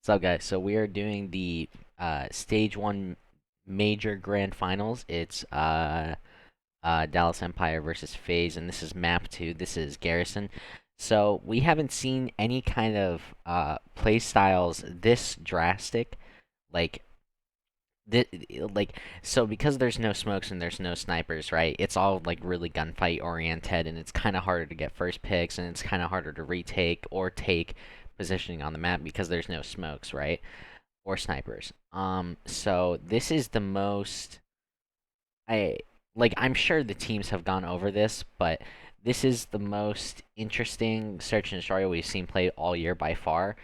What's up, guys? So we are doing the Stage 1 Major Grand Finals. It's Dallas Empire versus FaZe, and this is Map 2. This is Garrison. So we haven't seen any kind of play styles this drastic. Like, thi- so because there's no smokes and there's no snipers, right? It's all like really gunfight oriented, and it's kind of harder to get first picks, and it's kind of harder to retake or take positioning on the map because there's no smokes, right? Or snipers. So this is the most I I'm sure the teams have gone over this, but this is the most interesting search and destroy we've seen played all year by far.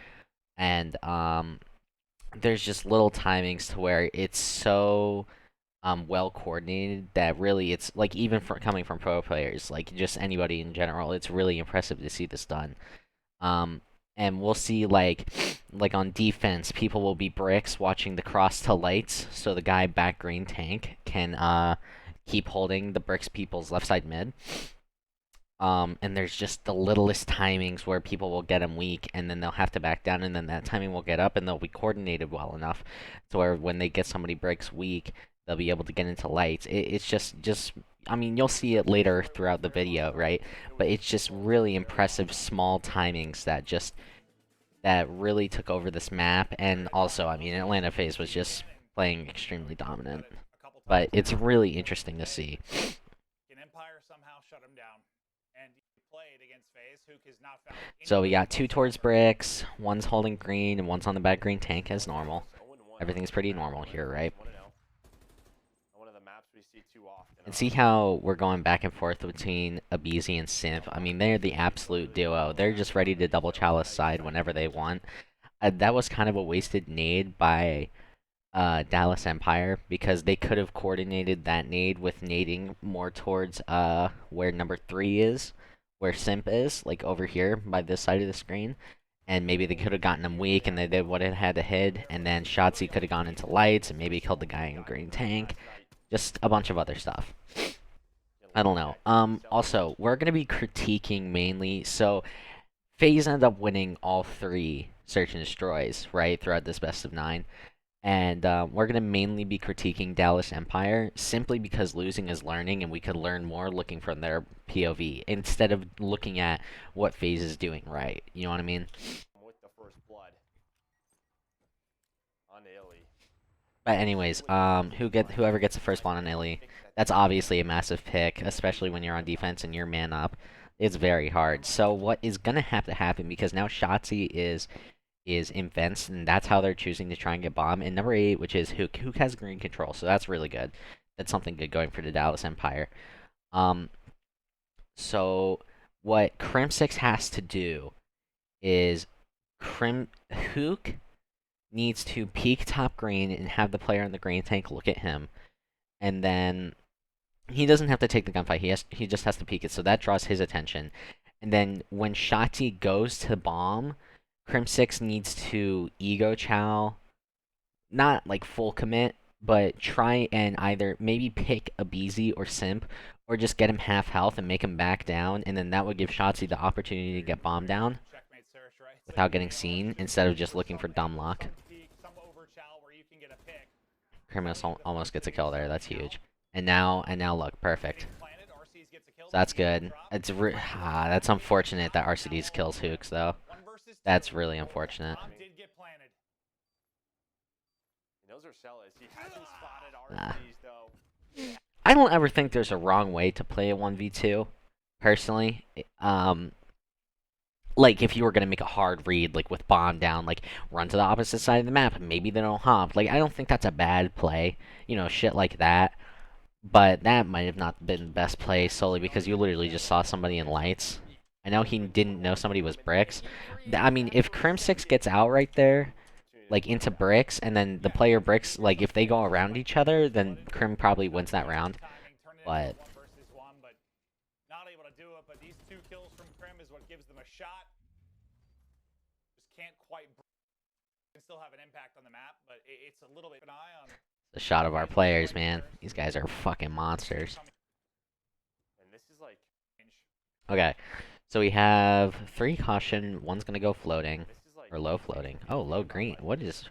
And there's just little timings to where it's so well coordinated that really it's like even for coming from pro players, like just anybody in general, it's really impressive to see this done. Um, and we'll see like on defense, people will be bricks watching the cross to lights, so the guy back green tank can keep holding the bricks people's left side mid. And there's just the littlest timings where people will get them weak, and then they'll have to back down, and then that timing will get up, and they'll be coordinated well enough to where when they get somebody bricks weak, they'll be able to get into lights. It's just I mean, you'll see it later throughout the video, right? But it's just really impressive small timings that really took over this map, and also, I mean, Atlanta FaZe was just playing extremely dominant. But it's really interesting to see. So we got two towards bricks, one's holding green, and one's on the back green tank as normal. Everything's pretty normal here, right? And see how we're going back and forth between Abizi and Simp. I mean, they're the absolute duo. They're just ready to double chalice side whenever they want. That was kind of a wasted nade by Dallas Empire because they could have coordinated that nade with nading more towards where number 3 is, where Simp is, like over here by this side of the screen. And maybe they could have gotten him weak and they would have had to hit, and then Shotzi could have gone into lights and maybe killed the guy in green tank. Just a bunch of other stuff. I don't know. Also, we're gonna be critiquing mainly. So, FaZe end up winning all 3 search and destroys, right, throughout this best of 9. And we're going to mainly be critiquing Dallas Empire simply because losing is learning, and we could learn more looking from their POV instead of looking at what FaZe is doing right. You know what I mean? But anyways, whoever gets the first blood on Illy, that's obviously a massive pick, especially when you're on defense and you're man up. It's very hard. So what is going to have to happen, because now Shotzi is invents, and that's how they're choosing to try and get bomb. And number 8, which is Hook. Hook has green control, so that's really good. That's something good going for the Dallas Empire. So what Crim6 has to do is Hook needs to peek top green and have the player in the green tank look at him, and then he doesn't have to take the gunfight. He just has to peek it, so that draws his attention. And then when Shotzi goes to bomb, Crim6 needs to ego chow, not like full commit, but try and either maybe pick a BZ or Simp, or just get him half health and make him back down, and then that would give Shotzi the opportunity to get bomb down without getting seen, instead of just looking for dumb luck. Crim almost gets a kill there. That's huge. And now look, perfect. So that's good. That's unfortunate that RCD's kills Hooks though. That's really unfortunate. Nah. I don't ever think there's a wrong way to play a 1v2, personally. Like, if you were gonna make a hard read, like with bomb down, like run to the opposite side of the map, maybe they don't hop. Like, I don't think that's a bad play, you know, shit like that. But that might have not been the best play solely because you literally just saw somebody in lights. I know he didn't know somebody was bricks. I mean, if Crim6 gets out right there, like into bricks, and then the player bricks, like if they go around each other, then Crim probably wins that round. But the shot of our players, man. These guys are fucking monsters. Okay, so we have 3 caution, one's gonna go floating. Or low floating. Oh, low green.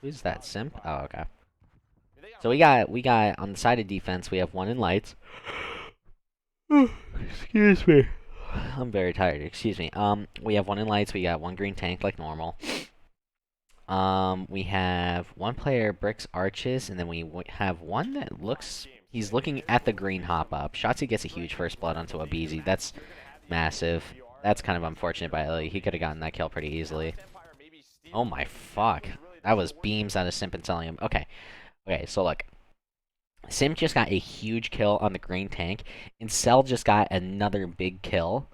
Who's that, Simp? Oh, okay. So we got on the side of defense, we have one in lights. Excuse me. I'm very tired, excuse me. We have one in lights, we got one green tank like normal. We have one player bricks arches, and then we have one that looks... He's looking at the green hop up. Shotzzy gets a huge first blood onto a BZ. That's massive. That's kind of unfortunate by Illy. He could have gotten that kill pretty easily. Oh my fuck. That was beams out of Simp and Celium. Okay. Okay, so look. Simp just got a huge kill on the green tank, and Cell just got another big kill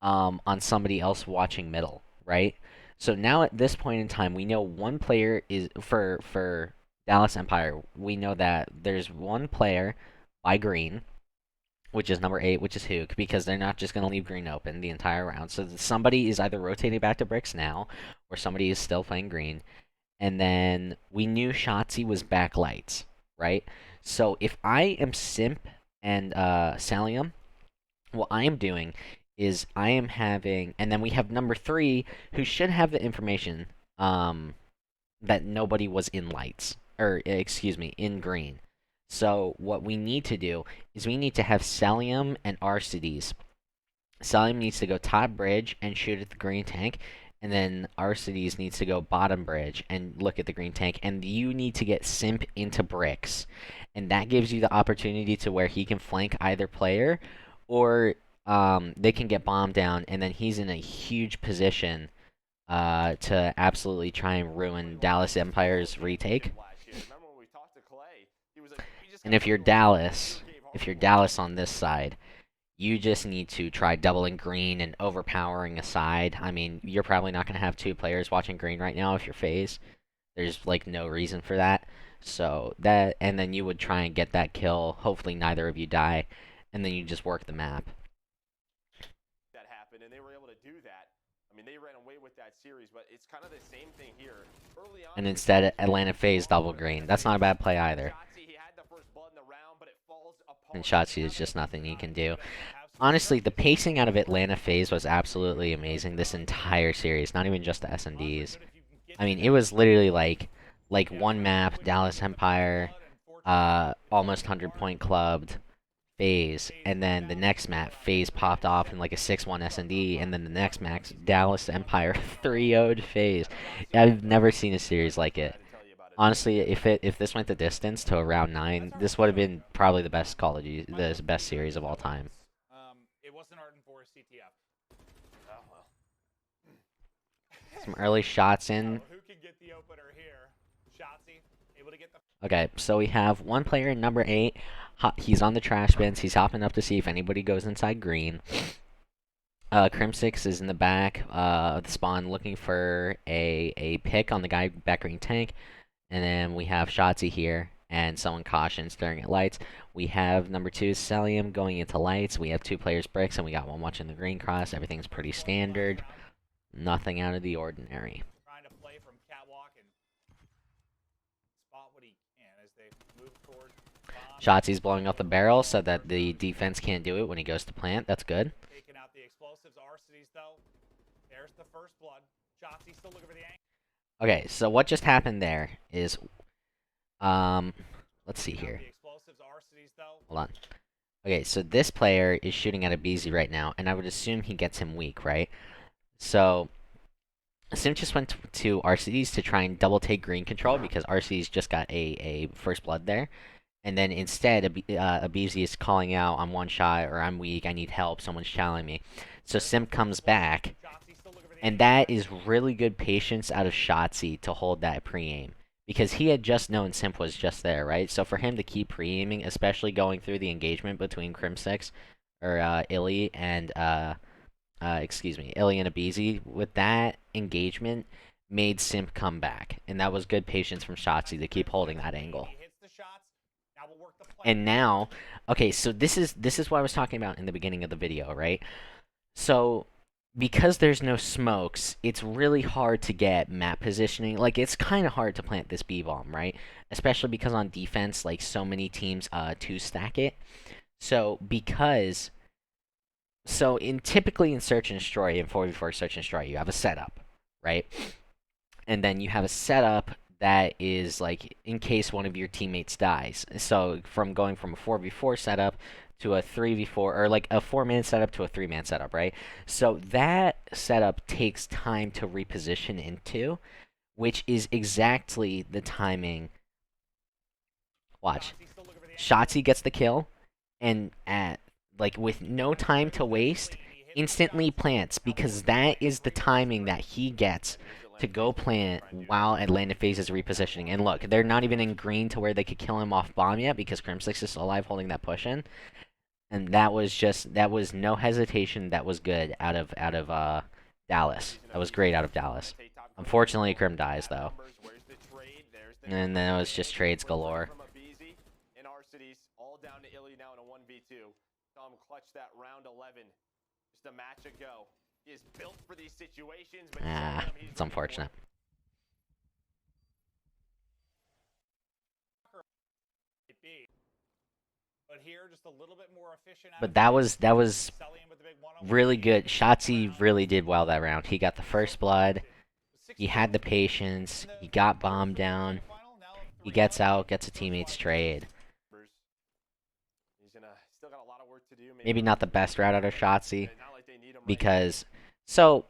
on somebody else watching middle, right? So now at this point in time, we know one player is for Dallas Empire. We know that there's one player by green, which is number 8, which is Hook, because they're not just going to leave green open the entire round. So somebody is either rotating back to bricks now, or somebody is still playing green. And then we knew Shotzzy was back lights, right? So if I am Simp and Salium, what I am doing is I am having, and then we have number 3, who should have the information that nobody was in lights, or excuse me, in green. So what we need to do is we need to have Salium and Arcides. Salium needs to go top bridge and shoot at the green tank, and then Arcides needs to go bottom bridge and look at the green tank, and you need to get Simp into bricks. And that gives you the opportunity to where he can flank either player, or they can get bombed down, and then he's in a huge position to absolutely try and ruin Dallas Empire's retake. And if you're Dallas on this side, you just need to try doubling green and overpowering a side. I mean, you're probably not going to have 2 players watching green right now if you're FaZe. There's, like, no reason for that. So, and then you would try and get that kill. Hopefully neither of you die. And then you just work the map. That happened, and they were able to do that. I mean, they ran away with that series, but it's kind of the same thing here. Early on, and instead, Atlanta FaZe double green. That's not a bad play either. And Shotzzy is just nothing you can do. Honestly, the pacing out of Atlanta FaZe was absolutely amazing this entire series, not even just the SnDs. I mean, it was literally like one map, Dallas Empire, almost 100-point clubbed, FaZe, and then the next map, FaZe popped off in like a 6-1 SnD, and then the next map, Dallas Empire 3-0'd FaZe. I've never seen a series like it. Honestly, if this went the distance to a round 9, this would have been probably the best the best series of all time. It wasn't Arden for CTF. Oh, well. Some early shots in. Who can get the opener here? Shotzzy able to get the... Okay, so we have one player in number 8. He's on the trash bins. He's hopping up to see if anybody goes inside green. Crim6 is in the back of the spawn looking for a pick on the guy back green tank. And then we have Shotzzy here, and someone cautions staring at lights. We have number 2, Celium, going into lights. We have 2 players bricks, and we got one watching the green cross. Everything's pretty standard. Nothing out of the ordinary. Trying to play from catwalk and spot what he can as they move toward Shotzi's blowing up the barrel so that the defense can't do it when he goes to plant. That's good. Taking out the explosives. Arcides, though. There's the first blood. Shotzzy still looking for the angle. Okay, so what just happened there is, let's see here. Hold on. Okay, so this player is shooting at a BZ right now, and I would assume he gets him weak, right? So, Sim just went to Arcides to try and double take green control, because Arcides just got a first blood there. And then instead, a BZ is calling out, I'm one shot, or I'm weak, I need help, someone's challenging me. So Sim comes back, and that is really good patience out of Shotzzy to hold that pre-aim. Because he had just known Simp was just there, right? So for him to keep pre-aiming, especially going through the engagement between Crim6, or Illy and, Illy and Abizi, with that engagement, made Simp come back. And that was good patience from Shotzzy to keep holding that angle. And now, okay, so this is what I was talking about in the beginning of the video, right? So, because there's no smokes, it's really hard to get map positioning. Like, it's kind of hard to plant this B-bomb, right? Especially because on defense, like, so many teams two-stack it. So, typically in Search and Destroy, in 4v4 Search and Destroy, you have a setup, right? and then you have a setup that is like in case one of your teammates dies. So from going from a 4v4 setup to a 3v4, or like a 4-man setup to a 3-man setup, right? So that setup takes time to reposition into, which is exactly the timing. Watch. Shotzi gets the kill, and at like with no time to waste, instantly plants, because that is the timing that he gets to go plant while Atlanta FaZe is repositioning. And look, they're not even in green to where they could kill him off bomb yet because Crim6 is still alive holding that push in. And that was no hesitation. That was good out of Dallas. That was great out of Dallas. Unfortunately, Crim dies though. And then it was just trades galore. All down to Illy now in a 1v2. Saw him clutch that round 11. Just a match ago. He is built for these situations, but it's unfortunate. But here, just a little bit more efficient. But that was really good. Shotzi really did well that round. He got the first blood. He had the patience. He got bombed down. He gets out, gets a teammate's trade. Maybe not the best route out of Shotzi, because so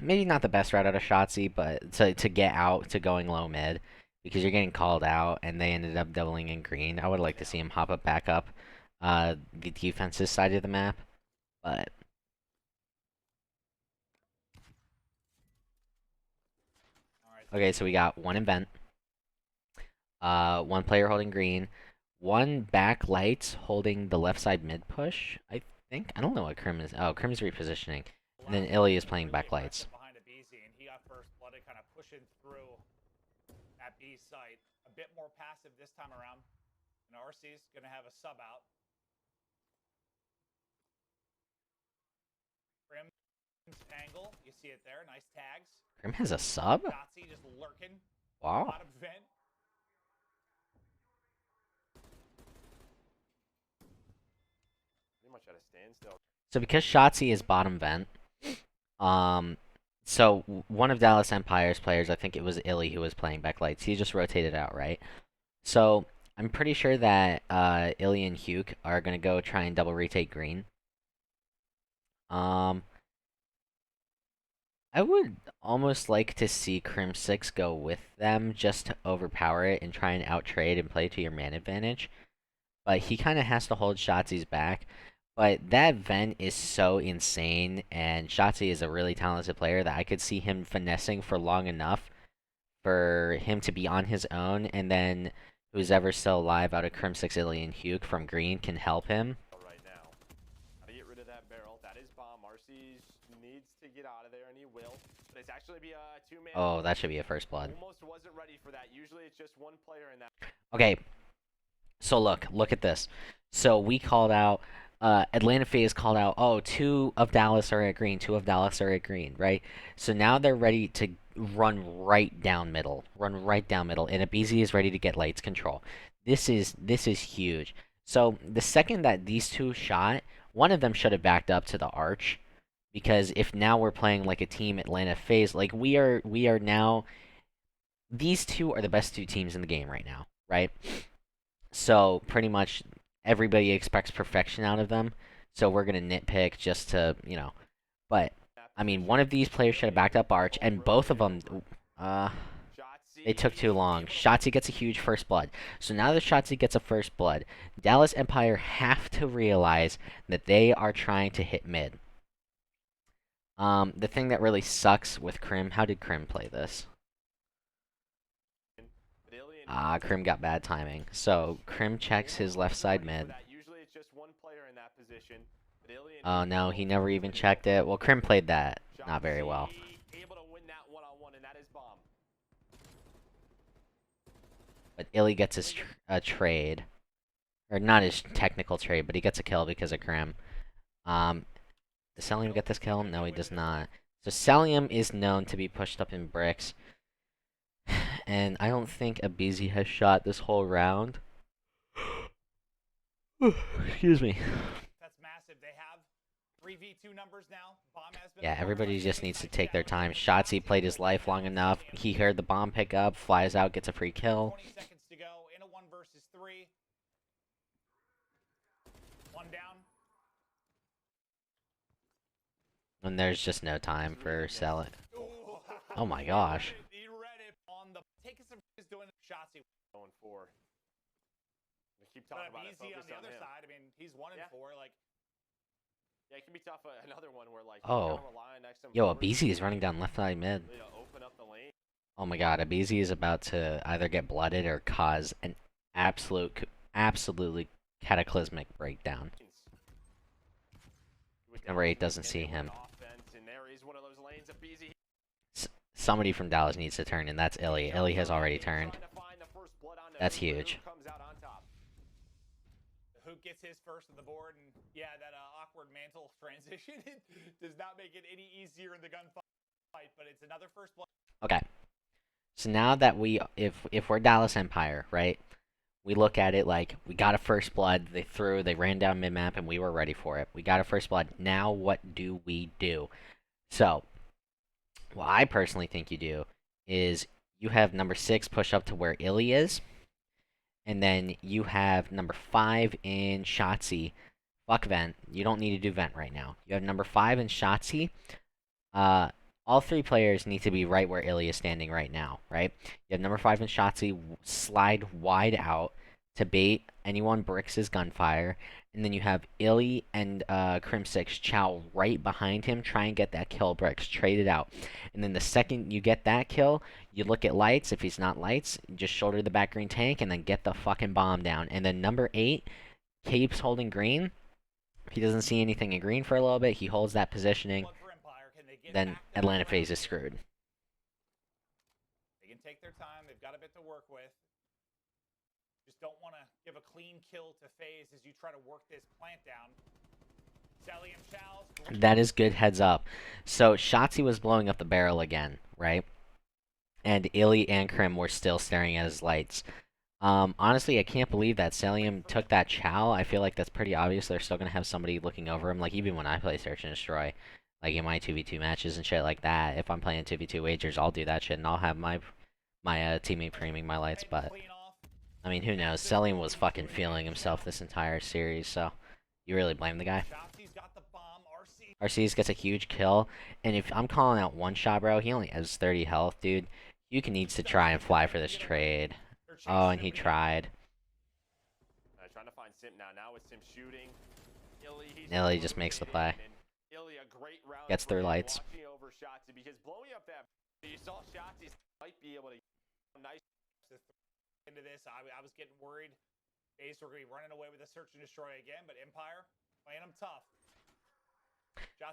maybe not the best route out of Shotzi, but to get out to going low mid, because you're getting called out, and they ended up doubling in green. I would like to see him hop up back up the defensive side of the map, but okay, so we got one event, one player holding green, one back lights holding the left side mid push, I think. I don't know what Crim is. Oh, Crim's repositioning. And then Illy is playing back lights. Behind a BZ, and he got first blooded, kind of pushing through that B site. A bit more passive this time around. And RC's going to have a sub out. Crim's angle, you see it there. Nice tags. Crim has a sub? Shotzi just lurking. Wow. Bottom vent. Much at a standstill. So because Shotzi is bottom vent, so one of Dallas Empire's players, I think it was Illy who was playing backlights, he just rotated out, right? So I'm pretty sure that Illy and Hugh are gonna go try and double retake green. I would almost like to see Crim6 go with them just to overpower it and try and outtrade and play to your man advantage. But he kind of has to hold Shotzi's back. But that vent is so insane, and Shotzi is a really talented player that I could see him finessing for long enough for him to be on his own, and then who's ever still alive out of Crim6, Illy, and Hugh from green can help him. Right now, how to get rid of that barrel? That is bomb. Marcy needs to get out of there, and he will. But it's actually be a 2-man. Oh, that should be a first blood. Almost wasn't ready for that. Usually, it's just one player in that. Okay, so look at this. So we called out. Atlanta FaZe called out, oh, 2 of Dallas are at green, 2 of Dallas are at green, right? So now they're ready to run right down middle, and a BZ is ready to get lights control. This is huge. So the second that these two shot, one of them should have backed up to the arch, because if now we're playing like a team Atlanta FaZe, like we are now, these two are the best 2 teams in the game right now, right? So pretty much everybody expects perfection out of them, so we're gonna nitpick just to, but I mean, one of these players should have backed up arch, and both of them, they took too long. Shotzi gets a huge first blood. So now that Shotzi gets a first blood, Dallas Empire have to realize that they are trying to hit mid. The thing that really sucks with Crim, how did Crim play this? Crim got bad timing. So Crim checks his left side mid. Oh no, he never even checked it. Well, Crim played that not very well. But Illy gets his trade. Or not his technical trade, but he gets a kill because of Crim. Does Celium get this kill? No, he does not. So Celium is known to be pushed up in bricks. And I don't think a BZ has shot this whole round. Excuse me. That's massive. They have 3v2 numbers now. Bomb has been Yeah, acquired everybody by just FaZe needs to by take their time. Stallion. Shotzzy played his life long enough. He heard the bomb pick up, flies out, gets a free kill. 20 seconds to go in a 1 versus 3. One down. And there's just no time for selling. Ooh. Oh my gosh. He read it on the taking some is doing Shotzzy. Going for. We keep But talking about it. easy on Focus the on other him. side. I mean, he's 1 and 4. Like, Yeah, it can be tough. Another one where like Oh. you kinda rely on next to him Yo, forward, Abizi is running down left side mid. you know, open up the lane. Oh my god, Abizi is about to either get blooded or cause an absolutely cataclysmic breakdown. Number 8 doesn't see him. Offense, and there is one of those lanes of BZ. Somebody from Dallas needs to turn, and that's Illy. Illy has already turned. Trying to find the first blood on the That's hoop, but huge. who comes out on top? the Hook gets his first on the board, and yeah, that awkward mantle transition does not make it any easier in the gunfight, but it's another first blood. Okay. So now that if we're Dallas Empire, right? We look at it like we got a first blood, they ran down mid map, and we were ready for it. We got a first blood. Now what do we do? So, what I personally think you do is you have number 6 push up to where Illy is, and then you have number 5 in Shotzzy. Fuck Vent. You don't need to do Vent right now. You have number 5 in Shotzzy. All 3 players need to be right where Illy is standing right now, right? You have number 5 in Shotzzy slide wide out to bait anyone Bricks' gunfire, and then you have Illy and Crim6 chow right behind him, try and get that kill. Bricks trade it out, and then the second you get that kill, you look at Lights. If he's not Lights, just shoulder the back green tank, and then get the fucking bomb down. And then number 8 keeps holding green. If he doesn't see anything in green for a little bit, he holds that positioning. Then Atlanta FaZe is screwed. They can take their time. They've got a bit to work with. Just don't want to give a clean kill to FaZe as you try to work this plant down. Sally and Chow's. That is good heads up. So Shotzzy was blowing up the barrel again, right? And Illy and Crim were still staring at his lights. Honestly, I can't believe that Salium took that chow. I feel like that's pretty obvious. They're still going to have somebody looking over him. Like, even when I play Search and Destroy, like in my 2v2 matches and shit like that, if I'm playing 2v2 wagers, I'll do that shit, and I'll have my teammate framing my lights, but, I mean, who knows? Salium was fucking feeling himself this entire series, so you really blame the guy. Arceus gets a huge kill, and if I'm calling out one shot, bro, he only has 30 health, dude. Yuka needs to try and fly for this trade. Oh, and he tried. Trying to find Sim now. Now with Sim shooting. Illy just makes the play. Illy, a great round Gets through Lights. over Shotzzy, because blowing up that, you saw Shotzzy might be able to nice into this. I was getting worried. FaZe were going to be running away with a Search and Destroy again, but Empire playing them tough.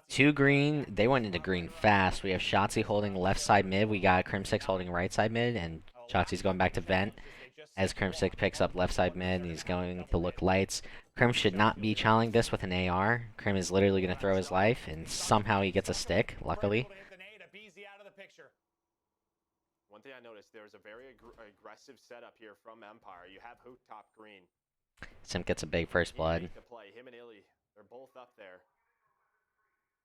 2 green. They went into green fast. We have Shotzzy holding left side mid. We got Crim6 holding right side mid, and Shotzi's going back to Vent as Crim6 picks up left side mid, and he's going to look Lights. Crim should not be challenging this with an AR. Crim is literally going to throw his life, and somehow he gets a stick, luckily. One thing I noticed, there's a very aggressive setup here from Empire. You have Hoot top green. Sim gets a big first blood. Him and Illy, they're both up there.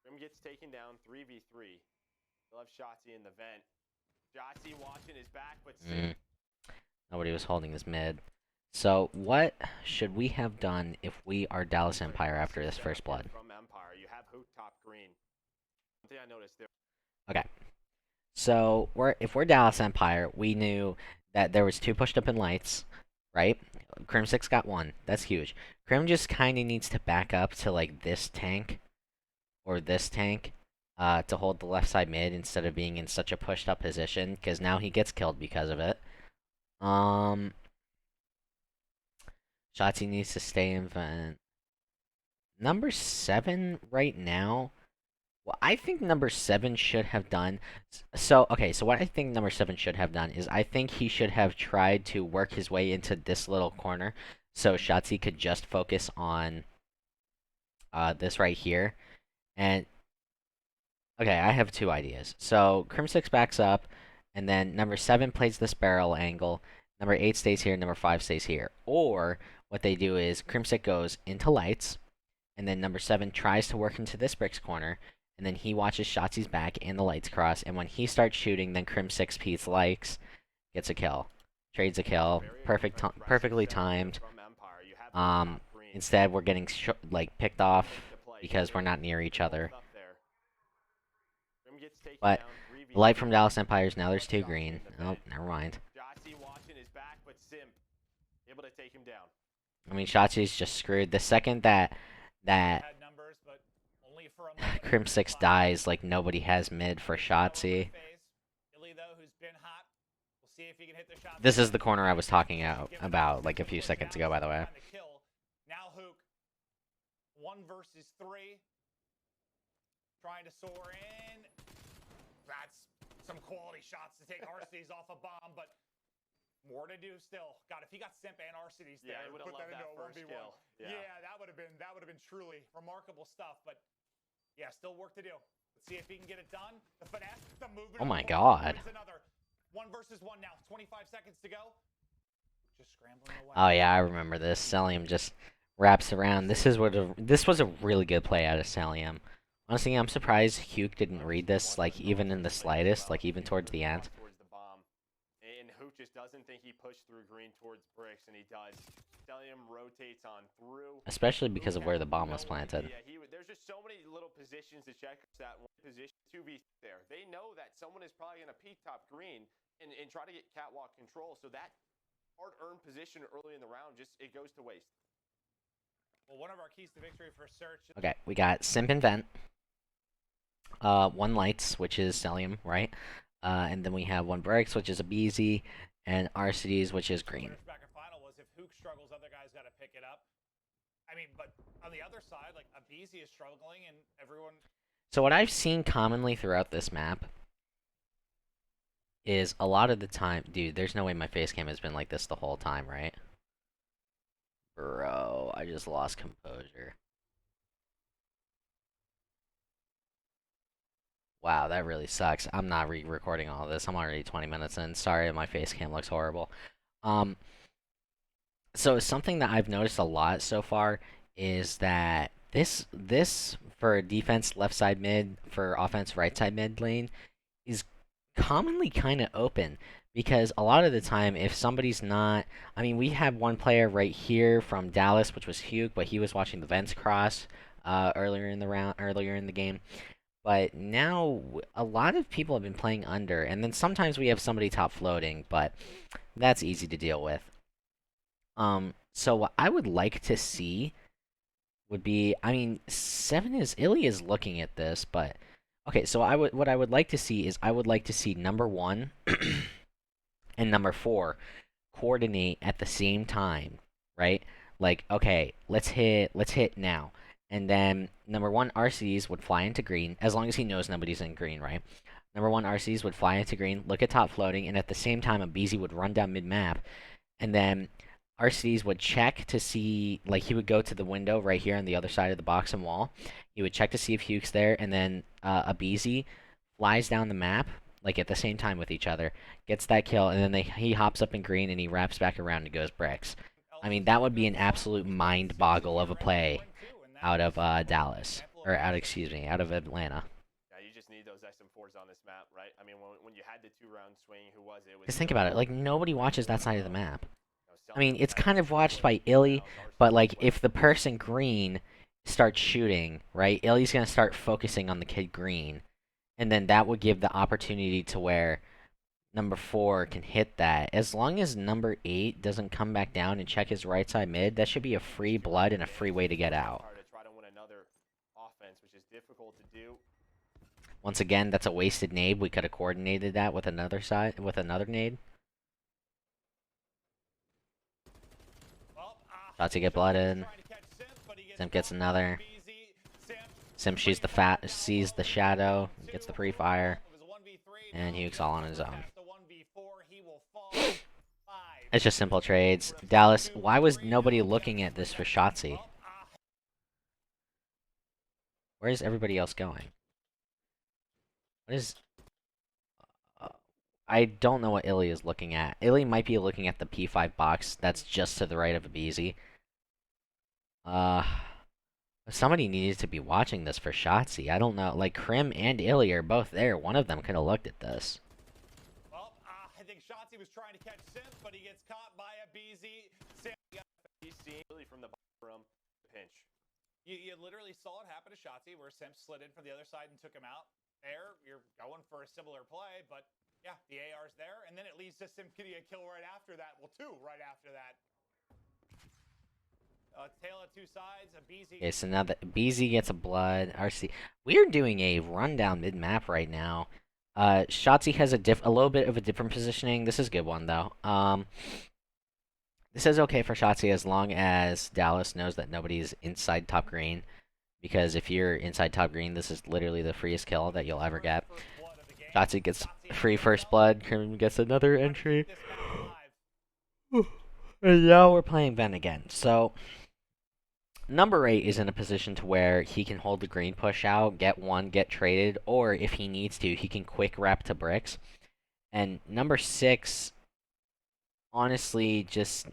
Grim gets taken down 3v3. They'll have Shotzzy in the vent. Shotzzy watching his back, but Nobody was holding his mid. So what should we have done if we are Dallas Empire after this first blood? From Empire, you have Hoot top green. One thing I noticed there. Okay. So if we're Dallas Empire, we knew that there was 2 pushed up in Lights, right? Crim6 got 1. That's huge. Crim just kind of needs to back up to like this tank or this tank to hold the left side mid instead of being in such a pushed up position, because now he gets killed because of it. Shotzzy needs to stay in vent. Number 7 right now. Well, I think number 7 should have done. So what I think number 7 should have done is I think he should have tried to work his way into this little corner so Shotzzy could just focus on this right here. And okay, I have 2 ideas. So Crim6 backs up, and then number 7 plays this barrel angle. Number 8 stays here, number 5 stays here. Or what they do is Crim6 goes into Lights, and then number 7 tries to work into this bricks corner, and then he watches Shotzi's back and the lights cross, and when he starts shooting, then Crim 6 Pete's likes, gets a kill. Trades a kill, perfectly timed. Instead, we're getting like picked off because we're not near each other. But the light from Dallas Empires, now there's 2 green. Oh, never mind. Shotzi watching his back, but Simp able to take him down. I mean, Shotzi's just screwed. The second that Had numbers, but only for a moment. Crim 6 dies, like nobody has mid for Shotzi. Illy, though, who's been hot. We'll see if he can hit the shot. This is the corner I was talking about like a few seconds ago, by the way. Now Hook, 1 versus 3, trying to soar in. That's some quality shots to take Arcides off a bomb, but more to do still. God, if he got Simp and Arcides there, he would have put loved that that into a first 1v1. kill. Yeah, that would have been truly remarkable stuff. But yeah, still work to do. Let's see if he can get it done. The finesse, the movement. Oh my God. Another 1 versus 1 now. 25 seconds to go. Just scrambling away. Oh yeah, I remember this. Celium just wraps around. This was a really good play out of Celium. Honestly, I'm surprised Hugh didn't read this, like, even in the slightest, like, even towards the end. And Hook just doesn't think he pushed through green towards bricks, and he does. Celium rotates on through. Especially because of where the bomb was planted. Yeah, there's just so many little positions to check that one position 2v there. They know that someone is probably going to peek top green and try to get catwalk control, so that hard-earned position early in the round, it goes to waste. Well, one of our keys to victory for Search. Okay, we got Simp and Vent. 1 lights, which is Celium, right? And then we have 1 bricks, which is a BZ, and Arcides, which is green. Back and final was if Hook struggles, other guys got to pick it up. I mean, but on the other side, like Abizi is struggling, and everyone. So what I've seen commonly throughout this map is a lot of the time, dude. There's no way my face cam has been like this the whole time, right? Bro, I just lost composure. Wow, that really sucks. I'm not re-recording all this. I'm already 20 minutes in. Sorry, my face cam looks horrible. So something that I've noticed a lot so far is that this for defense left side mid, for offense right side mid lane, is commonly kind of open. Because a lot of the time, if somebody's not... I mean, we have 1 player right here from Dallas, which was Hugh, but he was watching the vents cross earlier in the game. But now, a lot of people have been playing under, and then sometimes we have somebody top floating, but that's easy to deal with. So what I would like to see would be, I mean, Illy is looking at this, but okay. So what I would like to see is I would like to see number 1 and number 4 coordinate at the same time, right? Like, okay, let's hit now. And then number 1 Arcides would fly into green, as long as he knows nobody's in green, right? Number 1 Arcides would fly into green, look at top floating, and at the same time, Abizi would run down mid-map. And then Arcides would check to see, like, he would go to the window right here on the other side of the box and wall. He would check to see if Hugh's there, and then Abizi flies down the map, like, at the same time with each other, gets that kill, and then he hops up in green, and he wraps back around and goes bricks. I mean, that would be an absolute mind boggle of a play out of Dallas, or out of Atlanta. Yeah, you just need those SM4s on this map, right? I mean, when you had the 2-round swing, who was it? Just think about it, like, nobody watches that side of the map. I mean, it's kind of watched by Illy, but, like, if the person green starts shooting, right, Illy's gonna start focusing on the kid green, and then that would give the opportunity to where number 4 can hit that. As long as number 8 doesn't come back down and check his right side mid, that should be a free blood and a free way to get out. Once again, that's a wasted nade. We could have coordinated that with another nade. About to get blooded. Simp gets another. Simp sees the shadow, gets the pre-fire, and Hugh's all on his own. It's just simple trades. Dallas, why was nobody looking at this for Shotzi? Where's everybody else going? What is... I don't know what Illy is looking at. Illy might be looking at the P5 box that's just to the right of Abizi. Let's Somebody needs to be watching this for Shotzi. I don't know. Like, Krim and Illy are both there. One of them could have looked at this. Well, I think Shotzi was trying to catch Simp, but he gets caught by a BZ. Simp got He's seen really from the bottom room. Pinch. You literally saw it happen to Shotzi, where Simp slid in from the other side and took him out. There, you're going for a similar play, but yeah, the AR's there, and then it leads to Simp getting a kill right after that. Well, two right after that. Tail at two sides, a BZ. Okay, so now that BZ gets a blood, RC. We're doing a rundown mid-map right now. Shotzi has a little bit of a different positioning. This is a good one, though. This is okay for Shotzi as long as Dallas knows that nobody's inside top green. Because if you're inside top green, this is literally the freest kill that you'll ever get. Shotzi gets free first blood. Krim gets another entry. And now we're playing Ven again. So, number 8 is in a position to where he can hold the green push out, get one, get traded, or if he needs to, he can quick wrap to bricks. And number 6, honestly, just...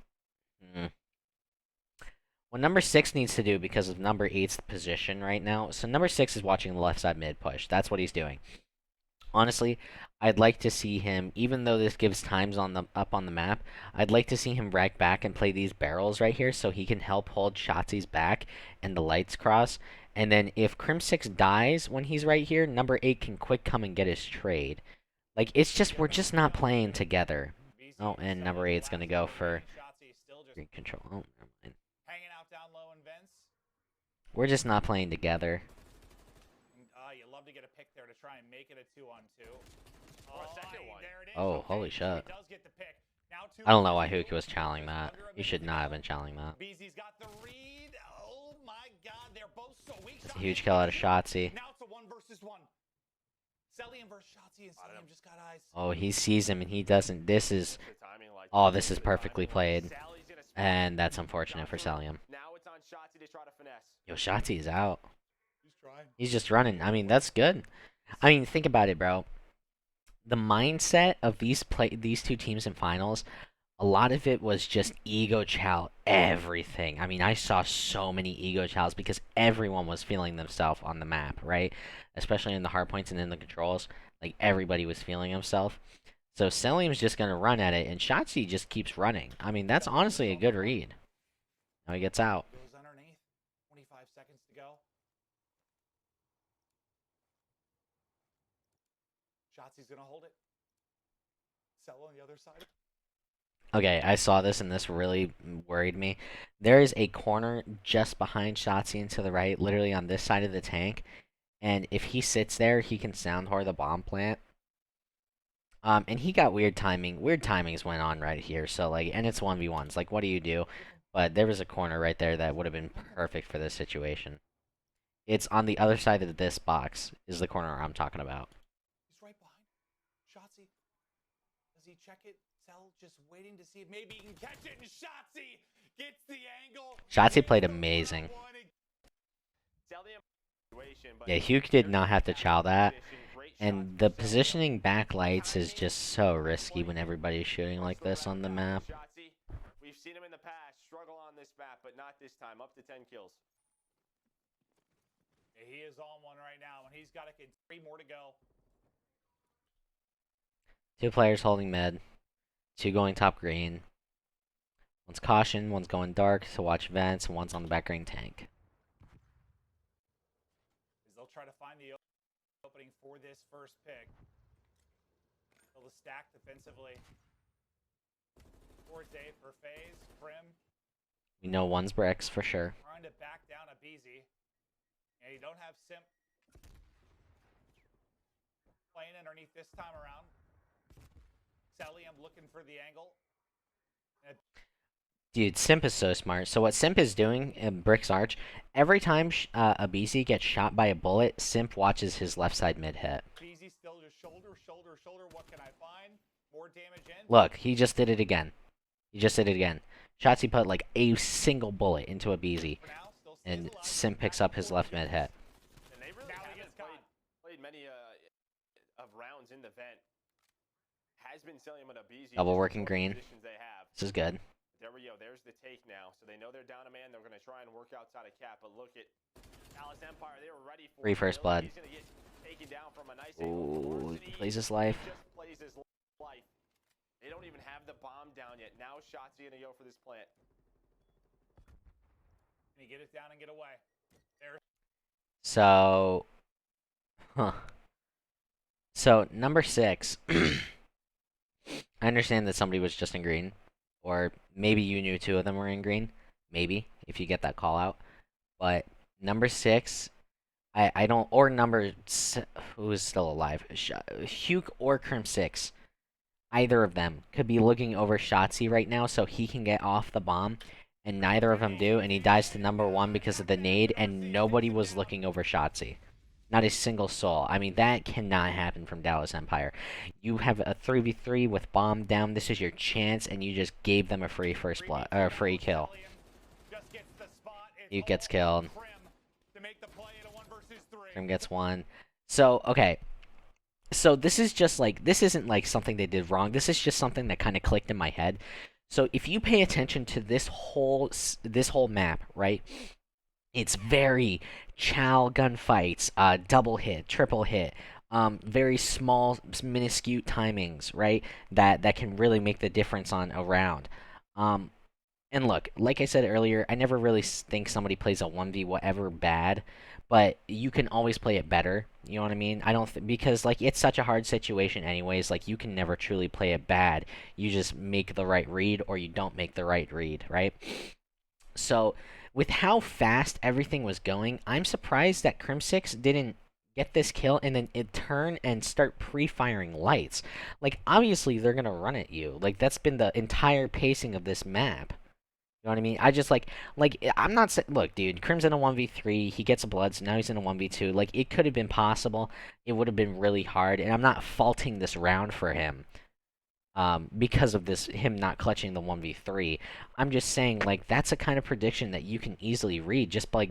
what number 6 needs to do because of number 8's position right now. So number 6 is watching the left side mid push. That's what he's doing. Honestly, I'd like to see him, even though this gives times up on the map, I'd like to see him rack back and play these barrels right here so he can help hold Shotzi's back and the lights cross. And then if Crim 6 dies when he's right here, number 8 can quick come and get his trade. Like, it's just, we're just not playing together. Oh, and number 8's gonna go for green control. Oh, never mind. Hanging out down low in vents. We're just not playing together. You love to get a pick there to try and make it a 2-on-2. Or a second one. There it is. Oh, Okay, holy he shit. does get the pick. Now I don't know why Hook was challenging that. He should not have been challenging that. BZ's got the read. Oh my god, they're both so weak. It's a huge kill out of Shotzi. Now it's a 1 versus 1. Celium versus Shotzi, and Celium just got eyes. Oh, he sees him and he doesn't. This is... Oh, this is perfectly played. And that's unfortunate for Celium. Now it's on Shotzi to try to finesse. Yo, Shotzi is out. He's trying. He's just running. I mean, that's good. I mean, think about it, bro. The mindset of these two teams in finals, a lot of it was just ego chow everything. I mean, I saw so many ego chows because everyone was feeling themselves on the map, right? Especially in the hard points and in the controls. Like, everybody was feeling himself. So Celium's just going to run at it, and Shotzi just keeps running. I mean, that's honestly a good read. Now he gets out. Goes underneath. 25 seconds to go. Shotzi's going to hold it. Cell on the other side. Okay, I saw this, and this really worried me. There is a corner just behind Shotzi and to the right, literally on this side of the tank. And if he sits there, he can sound whore the bomb plant. And he got weird timing. Weird timings went on right here. So, like, and it's 1v1s. Like, what do you do? But there was a corner right there that would have been perfect for this situation. It's on the other side of this box is the corner I'm talking about. He's right behind Shotzi. Does he check it? Cell just waiting to see if maybe he can catch it, and Shotzi gets the angle. Shotzi played amazing. Yeah, Hugh did not have to chow that. And the positioning backlights is just so risky when everybody's shooting like this on the map. We've seen him in the past struggle on this map, but not this time. Up to 10 kills. He is on one right now, and he's got 3 more to go. 2 players holding mid. 2 going top green. One's caution, one's going dark to watch vents, and one's on the back green tank. They'll try to find the opening for this first pick. They'll stack defensively. Towards A for FaZe, Prim. We know one's bricks for sure. Trying to back down a BZ. And you don't have Simp playing underneath this time around. Celium looking for the angle. Dude, Simp is so smart. So what Simp is doing in Brick's Arch, every time a BZ gets shot by a bullet, Simp watches his left side mid hit. BZ still just shoulder. What can I find? More damage in. Look, he just did it again. Shotzi put like a single bullet into a BZ, and Simp picks up his left mid hit. And they really haven't played many of rounds in the vent. Has been selling him at a BZ. Double working green. They have. This is good. There we go. There's the take now. So they know they're down a man. They're going to try and work outside of cap. But look at Dallas Empire. They were ready for Free first blood. He's going to get taken down from a nice Ooh, angle. he plays his life. He just plays his life. They don't even have the bomb down yet. Now Shotzi going to go for this plant. Can he get it down and get away? There. So, So, number 6. I understand that somebody was just in green. Or maybe you knew 2 of them were in green. Maybe, if you get that call out. But number 6, I don't... Or number... Who is still alive? Huke or Crim6. Either of them could be looking over Shotzi right now so he can get off the bomb. And neither of them do. And he dies to number 1 because of the nade. And nobody was looking over Shotzi. Not a single soul. I mean, that cannot happen from Dallas Empire. You have a 3v3 with bomb down. This is your chance, and you just gave them a free first blood or free kill. You gets killed. Krim gets 1. So, okay. So this is just like, this isn't like something they did wrong. This is just something that kind of clicked in my head. So if you pay attention to this whole map, right? It's very chow gunfights, double hit, triple hit, very small, minuscule timings, right? That can really make the difference on a round. And look, like I said earlier, I never really think somebody plays a 1v whatever bad, but you can always play it better. You know what I mean? I don't because like it's such a hard situation anyways. Like you can never truly play it bad. You just make the right read or you don't make the right read, right? So with how fast everything was going, I'm surprised that Crim6 didn't get this kill and then it turn and start pre-firing lights. Like, obviously, they're going to run at you. Like, that's been the entire pacing of this map. You know what I mean? I just, like I'm not saying... Look, dude, Crim's in a 1v3. He gets a blood, so now he's in a 1v2. Like, it could have been possible. It would have been really hard, and I'm not faulting this round for him. Because of him not clutching the 1v3. I'm just saying, like, that's a kind of prediction that you can easily read just by,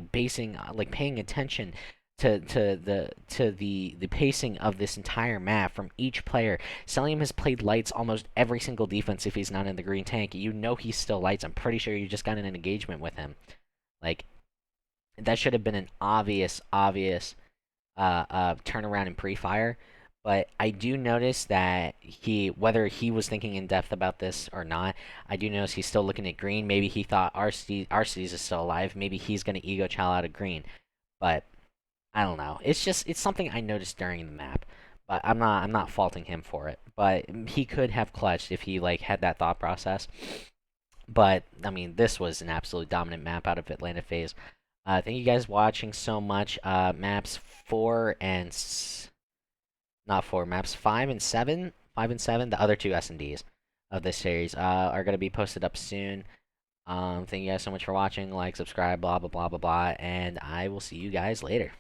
like, paying attention to the pacing of this entire map from each player. Celium has played lights almost every single defense if he's not in the green tank. You know he's still lights. I'm pretty sure you just got in an engagement with him. Like, that should have been an obvious turnaround in pre-fire. But I do notice that whether he was thinking in depth about this or not, I do notice he's still looking at green. Maybe he thought Arcees is still alive. Maybe he's going to ego chow out of green. But I don't know. It's something I noticed during the map. But I'm not faulting him for it. But he could have clutched if he like had that thought process. But I mean, this was an absolutely dominant map out of Atlanta FaZe. Thank you guys for watching so much. Maps 4 and not 4, maps 5 and 7. 5 and 7, the other 2 SnDs of this series are going to be posted up soon. Thank you guys so much for watching. Like, subscribe, blah, blah, blah, blah, blah. And I will see you guys later.